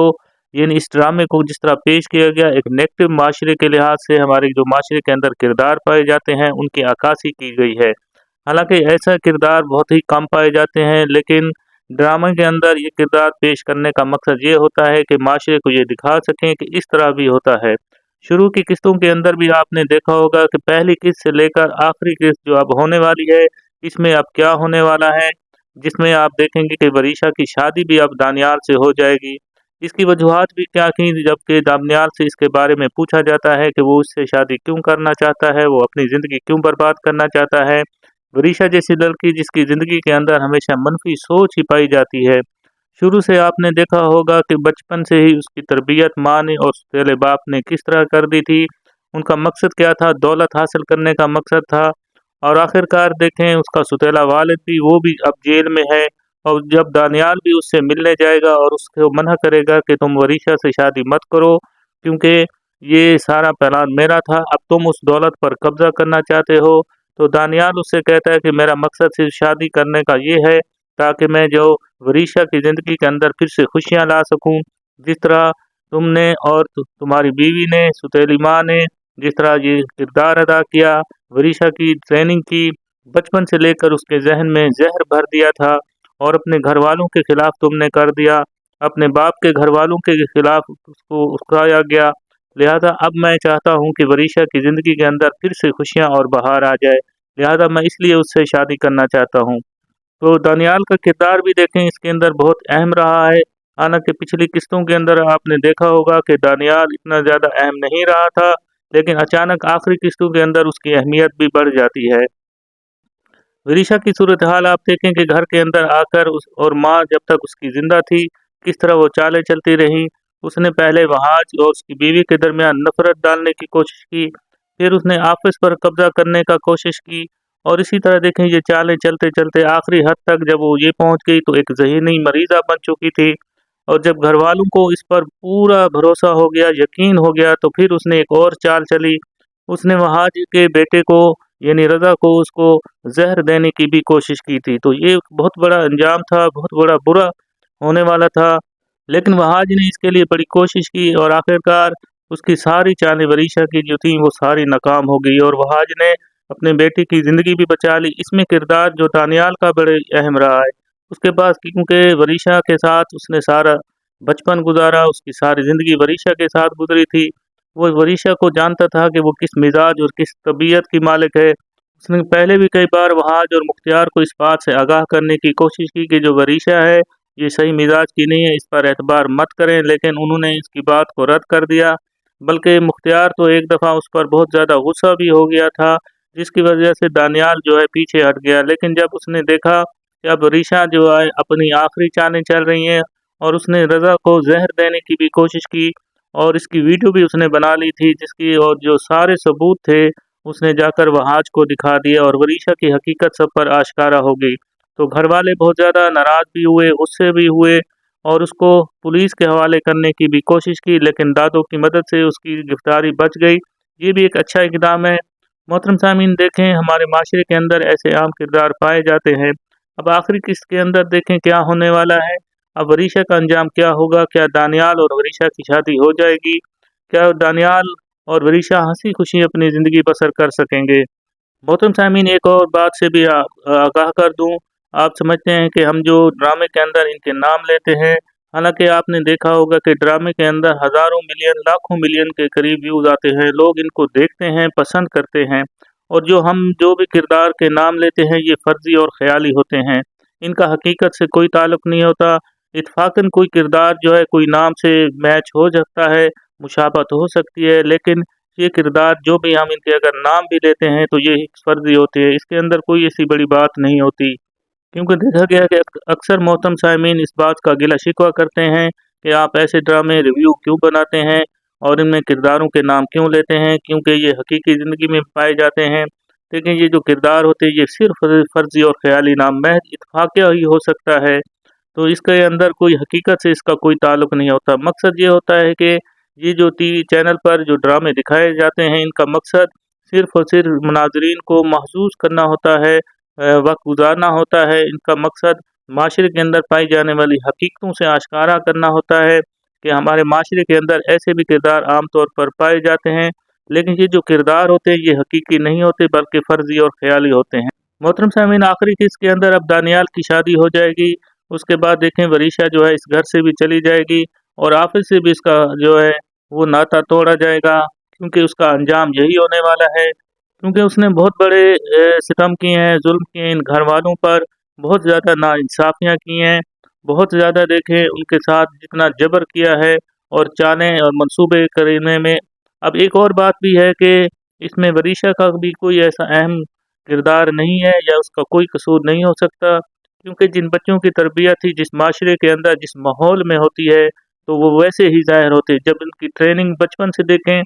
यानी इस ड्रामे को जिस तरह पेश किया गया, एक नेगेटिव माशरे के लिहाज से हमारे जो माशरे के अंदर किरदार पाए जाते हैं उनकी अक्कासी की गई है। हालांकि ऐसा किरदार बहुत ही कम पाए जाते हैं, लेकिन ड्रामे के अंदर ये किरदार पेश करने का मकसद ये होता है कि माशरे को ये दिखा सकें कि इस तरह भी होता है। शुरू की किस्तों के अंदर भी आपने देखा होगा कि पहली किस्त से लेकर आखिरी किस्त जो अब होने वाली है, इसमें अब क्या होने वाला है, जिसमें आप देखेंगे कि वरीशा की शादी भी अब दानियाल से हो जाएगी। इसकी वजूहात भी क्या थी, जबकि दानियाल से इसके बारे में पूछा जाता है कि वो उससे शादी क्यों करना चाहता है, वो अपनी ज़िंदगी क्यों बर्बाद करना चाहता है। वरीशा जैसी लड़की जिसकी ज़िंदगी के अंदर हमेशा मनफी सोच ही पाई जाती है। शुरू से आपने देखा होगा कि बचपन से ही उसकी तरबियत माँ ने और उसके बाप ने किस तरह कर दी थी। उनका मकसद क्या था, दौलत हासिल करने का मकसद था। और आखिरकार देखें उसका सुतेला वालिद भी वो भी अब जेल में है, और जब दानियाल भी उससे मिलने जाएगा और उसको मना करेगा कि तुम वरीशा से शादी मत करो क्योंकि ये सारा प्लान मेरा था, अब तुम उस दौलत पर कब्जा करना चाहते हो, तो दानियाल उससे कहता है कि मेरा मकसद सिर्फ शादी करने का ये है ताकि मैं जो वरीशा की ज़िंदगी के अंदर फिर से खुशियाँ ला सकूं, जिस तरह तुमने और तुम्हारी बीवी ने, सुतेली माँ ने जिस तरह ये किरदार अदा किया, वरीशा की ट्रेनिंग की, बचपन से लेकर उसके जहन में जहर भर दिया था और अपने घर वालों के खिलाफ तुमने कर दिया, अपने बाप के घर वालों के खिलाफ उसको उकसाया गया। लिहाजा अब मैं चाहता हूँ कि वरीशा की ज़िंदगी के अंदर फिर से खुशियाँ और बहार आ जाए, लिहाजा मैं इसलिए उससे शादी करना चाहता हूँ। तो दानियाल का किरदार भी देखें, इसके अंदर बहुत अहम रहा है। हालांकि पिछली किस्तों के अंदर आपने देखा होगा कि दानियाल इतना ज़्यादा अहम नहीं रहा था, लेकिन अचानक आखिरी किस्तों के अंदर उसकी अहमियत भी बढ़ जाती है। विदिशा की सूरत हाल आप देखें कि घर के अंदर आकर और माँ जब तक उसकी जिंदा थी किस तरह वो चालें चलती रहीं। उसने पहले वहाज और उसकी बीवी के दरमियान नफरत डालने की कोशिश की, फिर उसने ऑफिस पर कब्जा करने का कोशिश की, और इसी तरह देखें ये चालें चलते चलते आखिरी हद तक जब वो ये पहुंच गई तो एक ज़हनी मरीज़ा बन चुकी थी। और जब घर वालों को इस पर पूरा भरोसा हो गया, यकीन हो गया, तो फिर उसने एक और चाल चली। उसने वहाज के बेटे को यानी रज़ा को उसको जहर देने की भी कोशिश की थी। तो ये बहुत बड़ा अंजाम था, बहुत बड़ा बुरा होने वाला था, लेकिन वहाज ने इसके लिए बड़ी कोशिश की और आखिरकार उसकी सारी चालें वरीशा की जो थी वो सारी नाकाम हो गई और वहाज ने अपने बेटे की ज़िंदगी भी बचा ली। इसमें किरदार जो दानियाल का बड़े अहम रहा है उसके पास, क्योंकि वरीशा के साथ उसने सारा बचपन गुजारा, उसकी सारी ज़िंदगी वरीशा के साथ गुजरी थी। वो वरीशा को जानता था कि वो किस मिजाज और किस तबीयत की मालिक है। उसने पहले भी कई बार वहाज और मुख्तियार को इस बात से आगाह करने की कोशिश की कि जो वरीशा है ये सही मिजाज की नहीं है, इस पर एतबार मत करें, लेकिन उन्होंने इसकी बात को रद्द कर दिया। बल्कि मुख्तियार तो एक दफ़ा उस पर बहुत ज़्यादा गुस्सा भी हो गया था, जिसकी वजह से दानियाल जो है पीछे हट गया। लेकिन जब उसने देखा कि अब वरीशा जो है अपनी आखिरी चालें चल रही हैं और उसने रज़ा को जहर देने की भी कोशिश की और इसकी वीडियो भी उसने बना ली थी, जिसकी और जो सारे सबूत थे उसने जाकर वहाज को दिखा दिया और वरीशा की हकीकत सब पर आश्कारा हो गई। तो घर वाले बहुत ज़्यादा नाराज़ भी हुए, गुस्से भी हुए और उसको पुलिस के हवाले करने की भी कोशिश की, लेकिन दादों की मदद से उसकी गिरफ्तारी बच गई। ये भी एक अच्छा इक़दाम है। मोहतरम सामीन देखें, हमारे माशरे के अंदर ऐसे आम किरदार पाए जाते हैं। अब आखिरी किस्त के अंदर देखें क्या होने वाला है। अब वरीशा का अंजाम क्या होगा? क्या दानियाल और वरीशा की शादी हो जाएगी? क्या दानियाल और वरीशा हंसी खुशी अपनी ज़िंदगी बसर कर सकेंगे? मोहतरम सामीन एक और बात से भी आगाह कर दूं, आप समझते हैं कि हम जो ड्रामे के अंदर इनके नाम लेते हैं, हालांकि आपने देखा होगा कि ड्रामे के अंदर हज़ारों मिलियन लाखों मिलियन के करीब व्यूज़ आते हैं, लोग इनको देखते हैं, पसंद करते हैं, और जो हम जो भी किरदार के नाम लेते हैं ये फर्जी और ख्याली होते हैं, इनका हकीकत से कोई ताल्लुक़ नहीं होता। इत्फाकन कोई किरदार जो है कोई नाम से मैच हो सकता है, मुशाबत हो सकती है, लेकिन ये किरदार जो भी हम इनके अगर नाम भी लेते हैं तो ये फर्जी होते हैं, इसके अंदर कोई ऐसी बड़ी बात नहीं होती। क्योंकि देखा गया कि अक्सर मोहतरम सामीन इस बात का गिला शिकवा करते हैं कि आप ऐसे ड्रामे रिव्यू क्यों बनाते हैं और इनमें किरदारों के नाम क्यों लेते हैं, क्योंकि ये हकीकी ज़िंदगी में पाए जाते हैं। लेकिन ये जो किरदार होते हैं ये सिर्फ फर्जी और ख्याली नाम महज इत्फाकिया ही हो सकता है, तो इसके अंदर कोई हकीकत से इसका कोई ताल्लुक़ नहीं होता। मकसद ये होता है कि ये जो टीवी चैनल पर जो ड्रामे दिखाए जाते हैं इनका मकसद सिर्फ और सिर्फ नाजरीन को महसूस करना होता है, वक्त गुजारना होता है। इनका मकसद माशरे के अंदर पाई जाने वाली हकीकतों से आश्कारा करना होता है कि हमारे माशरे के अंदर ऐसे भी किरदार आम तौर पर पाए जाते हैं, लेकिन ये जो किरदार होते हैं ये हकीकी नहीं होते बल्कि फ़र्जी और ख्याली होते हैं। मोहतरम सामीन आखिरी किस्त के अंदर अब दानियाल की शादी हो जाएगी, उसके बाद देखें वरीशा जो है इस घर से भी चली जाएगी और ऑफिस से भी इसका जो है वो नाता तोड़ा जाएगा, क्योंकि उसका अंजाम यही होने वाला है। क्योंकि उसने बहुत बड़े सितम किए हैं, जुल्म किए हैं इन घर वालों पर, बहुत ज़्यादा नाइंसाफ़ियाँ की हैं, बहुत ज़्यादा देखें उनके साथ जितना जबर किया है और चालें और मंसूबे करने में। अब एक और बात भी है कि इसमें वरीशा का भी कोई ऐसा अहम किरदार नहीं है या उसका कोई कसूर नहीं हो सकता, क्योंकि जिन बच्चों की तरबियत ही जिस माशरे के अंदर जिस माहौल में होती है तो वो वैसे ही ज़ाहिर होते हैं। जब उनकी ट्रेनिंग बचपन से देखें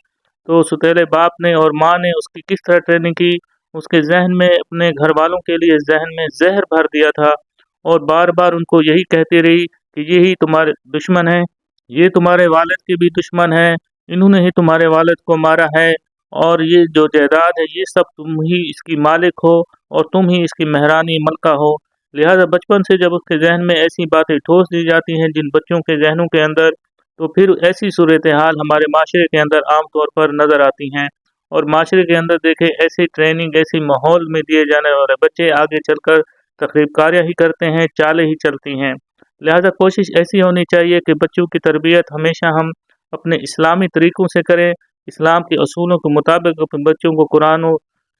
तो सुतेले बाप ने और माँ ने उसकी किस तरह ट्रेनिंग की, उसके जहन में अपने घर वालों के लिए जहन में जहर भर दिया था और बार बार उनको यही कहती रही कि ये ही तुम्हारे दुश्मन हैं, ये तुम्हारे वालिद के भी दुश्मन हैं, इन्होंने ही तुम्हारे वालिद को मारा है اور یہ جو جائیداد ہے یہ سب تم ہی اس کی مالک ہو اور تم ہی اس کی مہرانی ملکہ ہو۔ لہذا بچپن سے جب اس کے ذہن میں ایسی باتیں ٹھوس دی جاتی ہیں جن بچوں کے ذہنوں کے اندر، تو پھر ایسی صورتحال ہمارے معاشرے کے اندر عام طور پر نظر آتی ہیں، اور معاشرے کے اندر دیکھیں ایسی ٹریننگ ایسی ماحول میں دیے جانے والے بچے آگے چل کر تخریب کاریاں ہی کرتے ہیں، چالیں ہی چلتی ہیں۔ لہذا کوشش ایسی ہونی چاہیے کہ بچوں کی تربیت ہمیشہ ہم اپنے اسلامی طریقوں سے کریں، اسلام کے اصولوں کے مطابق اپنے بچوں کو قرآن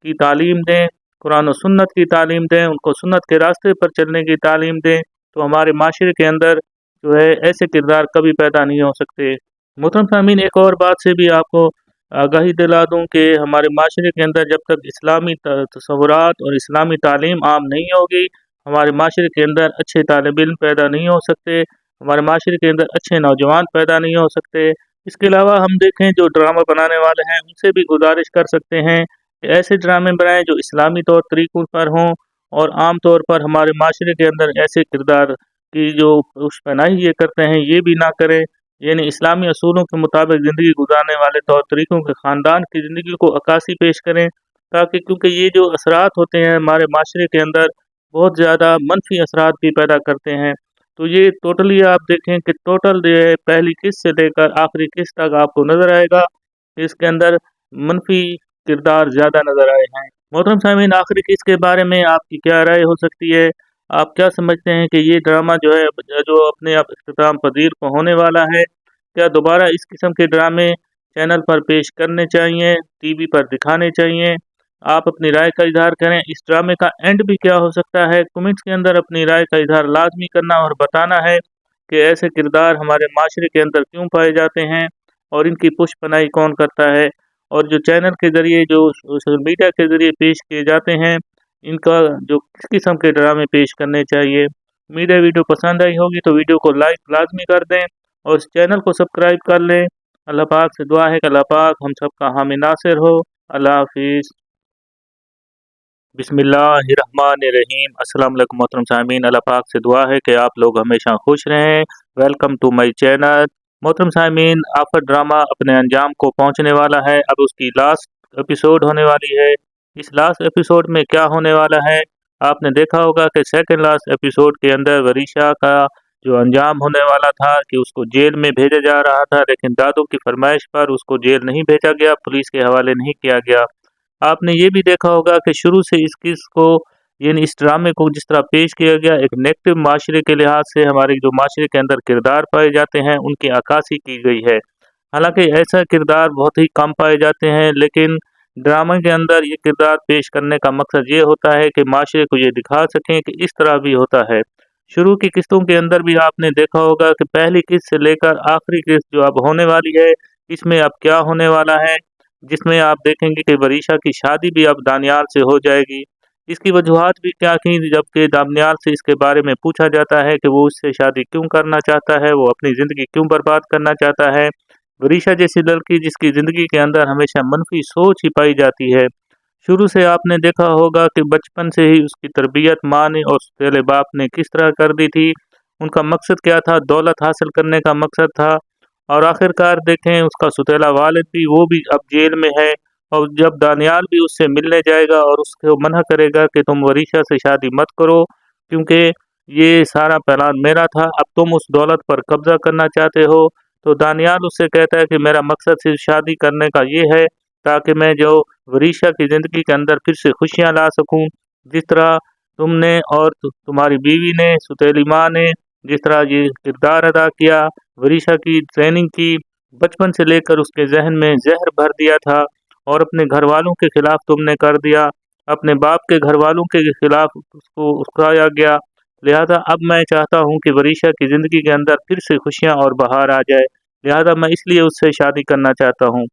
کی تعلیم دیں، قرآن و سنت کی تعلیم دیں، ان کو سنت کے راستے پر چلنے کی تعلیم دیں، تو ہمارے معاشرے کے اندر جو ہے ایسے کردار کبھی پیدا نہیں ہو سکتے۔ محترم سامعین، ایک اور بات سے بھی آپ کو آگاہی دلا دوں کہ ہمارے معاشرے کے اندر جب تک اسلامی تصورات اور اسلامی تعلیم عام نہیں ہوگی، ہمارے معاشرے کے اندر اچھے طالب علم پیدا نہیں ہو سکتے، ہمارے معاشرے کے اندر اچھے نوجوان پیدا نہیں ہو سکتے۔ اس کے علاوہ ہم دیکھیں جو ڈرامہ بنانے والے ہیں ان سے بھی گزارش کر سکتے ہیں کہ ایسے ڈرامے بنائیں جو اسلامی طور طریقوں پر ہوں، اور عام طور پر ہمارے معاشرے کے اندر ایسے کردار کی جو اس پناہی یہ کرتے ہیں یہ بھی نہ کریں، یعنی اسلامی اصولوں کے مطابق زندگی گزارنے والے طور طریقوں کے خاندان کی زندگی کو عکاسی پیش کریں، تاکہ کیونکہ یہ جو اثرات ہوتے ہیں ہمارے معاشرے کے اندر بہت زیادہ منفی اثرات بھی پیدا کرتے ہیں۔ تو یہ ٹوٹلی آپ دیکھیں کہ ٹوٹل جو ہے پہلی قسط سے لے کر آخری قسط تک آپ کو نظر آئے گا کہ اس کے اندر منفی کردار زیادہ نظر آئے ہیں۔ محترم سامعین، آخری قسط کے بارے میں آپ کی کیا رائے ہو سکتی ہے؟ آپ کیا سمجھتے ہیں کہ یہ ڈرامہ جو ہے جو اپنے آپ اختتام پذیر کو ہونے والا ہے، کیا دوبارہ اس قسم کے ڈرامے چینل پر پیش کرنے چاہیے، ٹی وی پر دکھانے چاہیے؟ آپ اپنی رائے کا اظہار کریں۔ اس ڈرامے کا اینڈ بھی کیا ہو سکتا ہے؟ کمنٹس کے اندر اپنی رائے کا اظہار لازمی کرنا اور بتانا ہے کہ ایسے کردار ہمارے معاشرے کے اندر کیوں پائے جاتے ہیں اور ان کی پش پناہی کون کرتا ہے، اور جو چینل کے ذریعے جو سوشل میڈیا کے ذریعے پیش کیے جاتے ہیں ان کا جو کس قسم کے ڈرامے پیش کرنے چاہیے۔ میڈیا ویڈیو پسند آئی ہوگی تو ویڈیو کو لائک لازمی کر دیں اور اس چینل کو سبسکرائب کر لیں۔ اللہ پاک سے دعا ہے کہ اللہ پاک ہم سب کا حامی ناصر ہو۔ اللہ حافظ۔ بسم اللہ الرحمن الرحیم۔ السلام علیکم محترم سامعین، اللہ پاک سے دعا ہے کہ آپ لوگ ہمیشہ خوش رہیں۔ Welcome to my channel. محترم سامعین، آفت ڈرامہ اپنے انجام کو پہنچنے والا ہے، اب اس کی لاسٹ ایپیسوڈ ہونے والی ہے۔ اس لاسٹ ایپیسوڈ میں کیا ہونے والا ہے؟ آپ نے دیکھا ہوگا کہ سیکنڈ لاسٹ ایپیسوڈ کے اندر وریشا کا جو انجام ہونے والا تھا کہ اس کو جیل میں بھیجا جا رہا تھا، لیکن دادو کی فرمائش پر اس کو جیل نہیں بھیجا گیا، پولیس کے حوالے نہیں کیا گیا۔ آپ نے یہ بھی دیکھا ہوگا کہ شروع سے اس قص کو یعنی اس ڈرامے کو جس طرح پیش کیا گیا، ایک نیگیٹو معاشرے کے لحاظ سے ہمارے جو معاشرے کے اندر کردار پائے جاتے ہیں ان کی عکاسی کی گئی ہے۔ حالانکہ ایسا کردار بہت ہی کم پائے جاتے ہیں، لیکن ڈرامے کے اندر یہ کردار پیش کرنے کا مقصد یہ ہوتا ہے کہ معاشرے کو یہ دکھا سکیں کہ اس طرح بھی ہوتا ہے۔ شروع کی قسطوں کے اندر بھی آپ نے دیکھا ہوگا کہ پہلی قسط سے لے کر آخری قسط جو اب ہونے والی ہے اس میں اب کیا ہونے والا ہے، جس میں آپ دیکھیں گے کہ وریشا کی شادی بھی اب دانیال سے ہو جائے گی۔ اس کی وجوہات بھی کیا تھیں، جبکہ دانیال سے اس کے بارے میں پوچھا جاتا ہے کہ وہ اس سے شادی کیوں کرنا چاہتا ہے، وہ اپنی زندگی کیوں برباد کرنا چاہتا ہے۔ وریشا جیسی لڑکی جس کی زندگی کے اندر ہمیشہ منفی سوچ ہی پائی جاتی ہے، شروع سے آپ نے دیکھا ہوگا کہ بچپن سے ہی اس کی تربیت ماں نے اور سوتیلے باپ نے کس طرح کر دی تھی۔ ان کا مقصد کیا تھا؟ دولت حاصل کرنے کا مقصد تھا، اور آخر کار دیکھیں اس کا سوتیلا والد بھی وہ بھی اب جیل میں ہے، اور جب دانیال بھی اس سے ملنے جائے گا اور اس کو منع کرے گا کہ تم وریشا سے شادی مت کرو کیونکہ یہ سارا پلان میرا تھا، اب تم اس دولت پر قبضہ کرنا چاہتے ہو، تو دانیال اس سے کہتا ہے کہ میرا مقصد صرف شادی کرنے کا یہ ہے تاکہ میں جو وریشا کی زندگی کے اندر پھر سے خوشیاں لا سکوں، جس طرح تم نے اور تمہاری بیوی نے سوتیلی ماں نے جس طرح یہ کردار ادا کیا، وریشا کی ٹریننگ کی، بچپن سے لے کر اس کے ذہن میں زہر بھر دیا تھا اور اپنے گھر والوں کے خلاف تم نے کر دیا، اپنے باپ کے گھر والوں کے خلاف اس کو اکسایا گیا۔ لہذا اب میں چاہتا ہوں کہ وریشا کی زندگی کے اندر پھر سے خوشیاں اور بہار آ جائے، لہذا میں اس لیے اس سے شادی کرنا چاہتا ہوں۔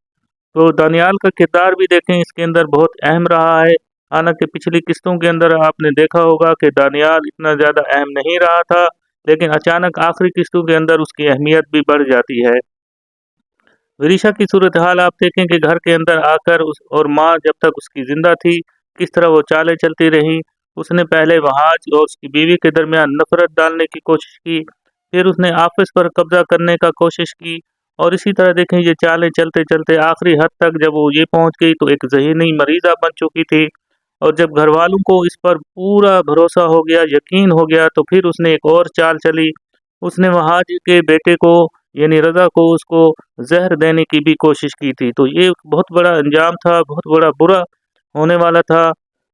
تو دانیال کا کردار بھی دیکھیں اس کے اندر بہت اہم رہا ہے، حالانکہ پچھلی قسطوں کے اندر آپ نے دیکھا ہوگا کہ دانیال اتنا زیادہ اہم نہیں رہا تھا، لیکن اچانک آخری قسطوں کے اندر اس کی اہمیت بھی بڑھ جاتی ہے۔ وریشا کی صورتحال آپ دیکھیں کہ گھر کے اندر آ کر اور ماں جب تک اس کی زندہ تھی کس طرح وہ چالیں چلتی رہی۔ اس نے پہلے وہاج اور اس کی بیوی کے درمیان نفرت ڈالنے کی کوشش کی، پھر اس نے آفس پر قبضہ کرنے کا کوشش کی، और इसी तरह देखें ये चालें चलते चलते आखिरी हद तक जब वो ये पहुंच गई तो एक ज़हनी मरीज़ा बन चुकी थी। और जब घरवालों को इस पर पूरा भरोसा हो गया, यकीन हो गया, तो फिर उसने एक और चाल चली। उसने वहाज के बेटे को यानी रज़ा को उसको ज़हर देने की भी कोशिश की थी। तो ये बहुत बड़ा अंजाम था, बहुत बड़ा बुरा होने वाला था।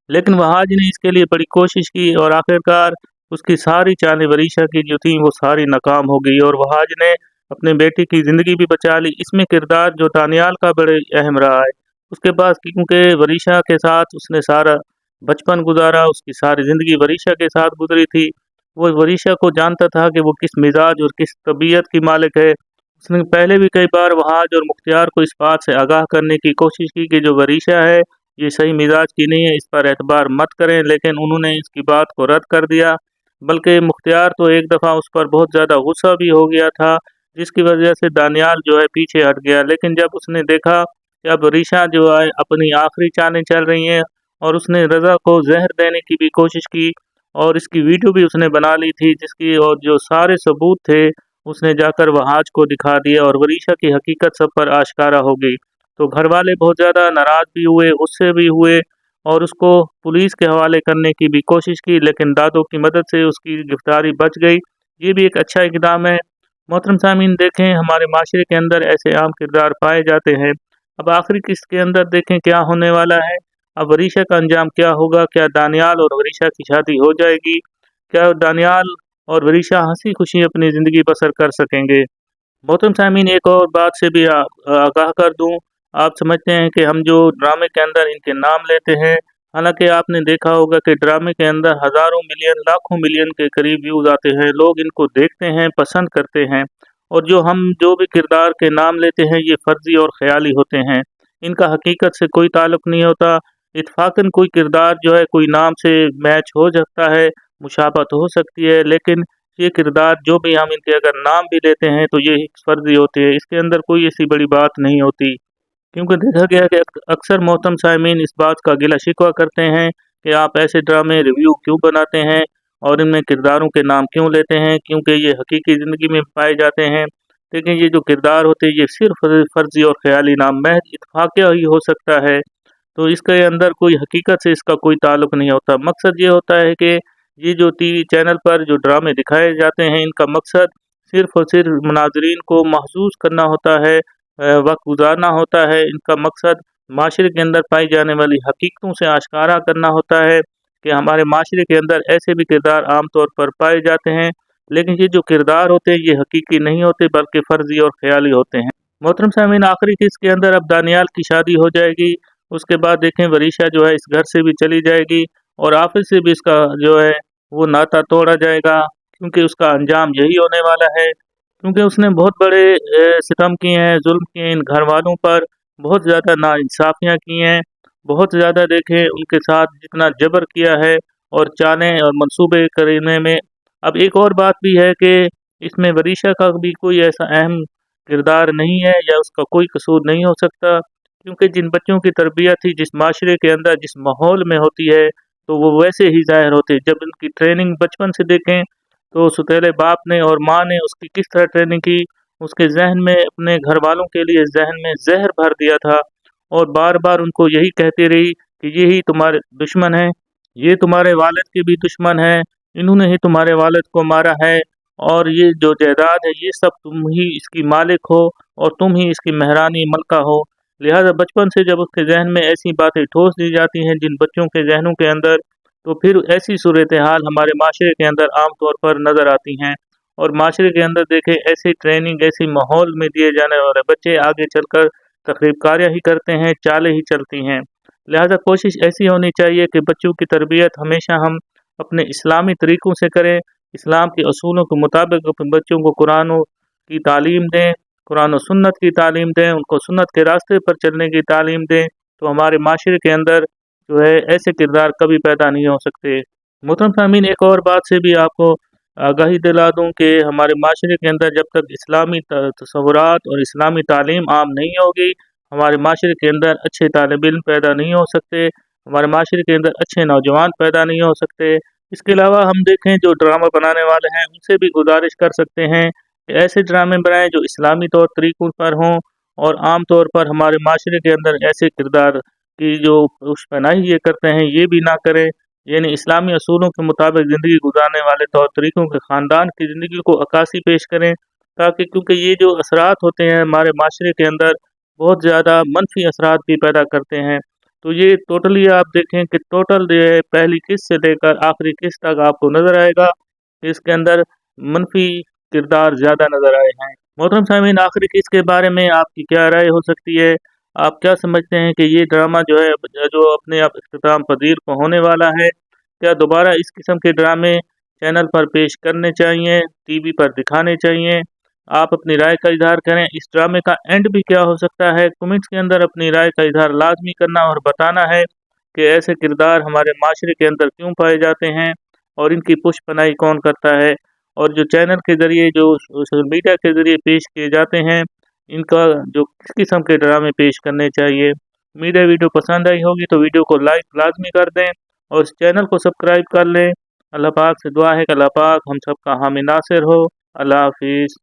लेकिन वहाज ने इसके लिए बड़ी कोशिश की और आखिरकार उसकी सारी चालें वरीशा की जो थी वो सारी नाकाम हो गई और वहाज ने अपने बेटे की ज़िंदगी भी बचा ली। इसमें किरदार जो दानियाल का बड़े अहम रहा है उसके पास, क्योंकि वरीशा के साथ उसने सारा बचपन गुजारा, उसकी सारी ज़िंदगी वरीशा के साथ गुजरी थी। वो वरीशा को जानता था कि वो किस मिजाज और किस तबीयत की मालिक है। उसने पहले भी कई बार वहाज और मुख्तियार को इस बात से आगाह करने की कोशिश की कि जो वरीशा है ये सही मिजाज की नहीं है, इस पर एतबार मत करें, लेकिन उन्होंने इसकी बात को रद्द कर दिया। बल्कि मुख्तियार तो एक दफ़ा उस पर बहुत ज़्यादा गुस्सा भी हो गया था, जिसकी वजह से दानियाल जो है पीछे हट गया। लेकिन जब उसने देखा कि अब वरीशा जो है अपनी आखिरी चालें चल रही हैं और उसने रज़ा को जहर देने की भी कोशिश की और इसकी वीडियो भी उसने बना ली थी, जिसकी और जो सारे सबूत थे उसने जाकर वहाज को दिखा दिए और वरीशा की हकीकत सब पर आश्कारा हो गई। तो घर वाले बहुत ज़्यादा नाराज़ भी हुए, गुस्से भी हुए और उसको पुलिस के हवाले करने की भी कोशिश की, लेकिन दादों की मदद से उसकी गिरफ्तारी बच गई। ये भी एक अच्छा इक़दाम है। मोहतरम सामीन, देखें हमारे माशरे के अंदर ऐसे आम किरदार पाए जाते हैं। अब आखिरी किस्त के अंदर देखें क्या होने वाला है। अब वरीशा का अंजाम क्या होगा? क्या दानियाल और वरीशा की शादी हो जाएगी? क्या दानियाल और वरीशा हंसी खुशी अपनी ज़िंदगी बसर कर सकेंगे? मोहतरम सामीन, एक और बात से भी आगाह कर दूं। आप समझते हैं कि हम जो ड्रामे के अंदर इनके नाम लेते हैं, हालांकि आपने देखा होगा कि ड्रामे के अंदर हज़ारों मिलियन लाखों मिलियन के करीब व्यूज़ आते हैं, लोग इनको देखते हैं, पसंद करते हैं। और जो भी किरदार के नाम लेते हैं ये फ़र्ज़ी और ख़याली होते हैं, इनका हकीकत से कोई ताल्लुक़ नहीं होता। इत्फ़ाक़न कोई किरदार जो है कोई नाम से मैच हो सकता है, मुशाबहत हो सकती है, लेकिन ये किरदार जो भी हम इनके अगर नाम भी लेते हैं तो ये फ़र्ज़ी होते हैं, इसके अंदर कोई ऐसी बड़ी बात नहीं होती। क्योंकि देखा गया कि अक्सर मोहतरम सामीन इस बात का गिला शिकवा करते हैं कि आप ऐसे ड्रामे रिव्यू क्यों बनाते हैं और इनमें किरदारों के नाम क्यों लेते हैं, क्योंकि ये हकीकी ज़िंदगी में पाए जाते हैं। लेकिन ये जो किरदार होते हैं ये सिर्फ फ़र्ज़ी और ख़याली नाम महज इत्फ़ाक़िया ही हो सकता है, तो इसके अंदर कोई हकीकत से इसका कोई ताल्लुक़ नहीं होता। मकसद ये होता है कि ये जो टीवी चैनल पर जो ड्रामे दिखाए जाते हैं इनका मकसद सिर्फ़ और सिर्फ नाज़रीन को महसूस करना होता है, वक्त गुजारना होता है। इनका मकसद माशरे के अंदर पाई जाने वाली हकीकतों से आश्कारा करना होता है कि हमारे माशरे के अंदर ऐसे भी किरदार आम तौर पर पाए जाते हैं, लेकिन ये जो किरदार होते हैं ये हकीकी नहीं होते बल्कि फ़र्ज़ी और ख़याली होते हैं। मोहतरम सामीन, आखिरी किस्त के अंदर अब दानियाल की शादी हो जाएगी, उसके बाद देखें वरीशा जो है इस घर से भी चली जाएगी और आफिस से भी इसका जो है वो नाता तोड़ा जाएगा, क्योंकि उसका अंजाम यही होने वाला है। क्योंकि उसने बहुत बड़े सितम किए हैं, जुल्म किए हैं इन घर वालों पर, बहुत ज़्यादा नाइंसाफ़ियाँ की हैं, बहुत ज़्यादा देखें उनके साथ जितना जबर किया है और चालें और मंसूबे करने में। अब एक और बात भी है कि इसमें वरीशा का भी कोई ऐसा अहम किरदार नहीं है या उसका कोई कसूर नहीं हो सकता, क्योंकि जिन बच्चों की तरबियत ही जिस माशरे के अंदर जिस माहौल में होती है तो वो वैसे ही ज़ाहिर होते हैं। जब उनकी ट्रेनिंग बचपन से देखें तो सुतेले बाप ने और माँ ने उसकी किस तरह ट्रेनिंग की, उसके ज़हन में अपने घर वालों के लिए ज़हन में ज़हर भर दिया था और बार बार उनको यही कहती रही कि ये ही तुम्हारे दुश्मन हैं, ये तुम्हारे वालिद के भी दुश्मन हैं, इन्होंने ही तुम्हारे वालिद को मारा है और ये जो जायदाद है ये सब तुम ही इसकी मालिक हो और तुम ही इसकी महरानी मलका हो। लिहाजा बचपन से जब उसके जहन में ऐसी बातें ठोस दी जाती हैं जिन बच्चों के जहनों के अंदर, तो फिर ऐसी सूरत हाल हमारे माशरे के अंदर आम तौर पर नज़र आती हैं। और माशरे के अंदर देखें ऐसी ट्रेनिंग ऐसी माहौल में दिए जाने वाले बच्चे आगे चलकर तकरीबकारियाँ ही करते हैं, चालें ही चलती हैं। लिहाजा कोशिश ऐसी होनी चाहिए कि बच्चों की तरबियत हमेशा हम अपने इस्लामी तरीक़ों से करें, इस्लाम के असूलों के मुताबिक अपने बच्चों को कुरान की तालीम दें, कुरान और सुन्नत की तालीम दें, उनको सुन्नत के रास्ते पर चलने की तालीम दें, तो हमारे माशरे के अंदर जो है ऐसे किरदार कभी पैदा नहीं हो सकते। मोहतरम सामीन, एक और बात से भी आपको आगाही दिला दूं कि हमारे माशरे के अंदर जब तक इस्लामी तसव्वुरात और इस्लामी तालीम आम नहीं होगी, हमारे माशरे के अंदर अच्छे तालिब इल्म पैदा नहीं हो सकते, हमारे माशरे के अंदर अच्छे नौजवान पैदा नहीं हो सकते। इसके अलावा हम देखें जो ड्रामा बनाने वाले हैं उनसे भी गुजारिश कर सकते हैं کہ ایسے ڈرامے بنائیں جو اسلامی طور طریقوں پر ہوں اور عام طور پر ہمارے معاشرے کے اندر ایسے کردار کی جو پشپناہی یہ کرتے ہیں یہ بھی نہ کریں، یعنی اسلامی اصولوں کے مطابق زندگی گزارنے والے طور طریقوں کے خاندان کی زندگی کو عکاسی پیش کریں، تاکہ کیونکہ یہ جو اثرات ہوتے ہیں ہمارے معاشرے کے اندر بہت زیادہ منفی اثرات بھی پیدا کرتے ہیں۔ تو یہ ٹوٹلی آپ دیکھیں کہ ٹوٹل جو ہے پہلی قسط سے لے کر آخری قسط تک آپ کو نظر آئے گا کہ اس کے اندر منفی کردار زیادہ نظر آئے ہیں۔ محترم سامعین، آخری قسط کے بارے میں آپ کی کیا رائے ہو سکتی ہے؟ آپ کیا سمجھتے ہیں کہ یہ ڈرامہ جو ہے جو اپنے آپ اختتام پذیر کو ہونے والا ہے، کیا دوبارہ اس قسم کے ڈرامے چینل پر پیش کرنے چاہیے، ٹی وی پر دکھانے چاہیے؟ آپ اپنی رائے کا اظہار کریں۔ اس ڈرامے کا اینڈ بھی کیا ہو سکتا ہے؟ کمنٹس کے اندر اپنی رائے کا اظہار لازمی کرنا اور بتانا ہے کہ ایسے کردار ہمارے معاشرے کے اندر کیوں پائے جاتے ہیں اور ان کی پش پناہی کون کرتا ہے، اور جو چینل کے ذریعے جو سوشل میڈیا کے ذریعے پیش کیے جاتے ہیں ان کا جو کس قسم کے ڈرامے پیش کرنے چاہیے۔ میڈیا ویڈیو پسند آئی ہوگی تو ویڈیو کو لائک لازمی کر دیں اور اس چینل کو سبسکرائب کر لیں۔ اللہ پاک سے دعا ہے کہ اللہ پاک ہم سب کا حامی ناصر ہو۔ اللہ حافظ۔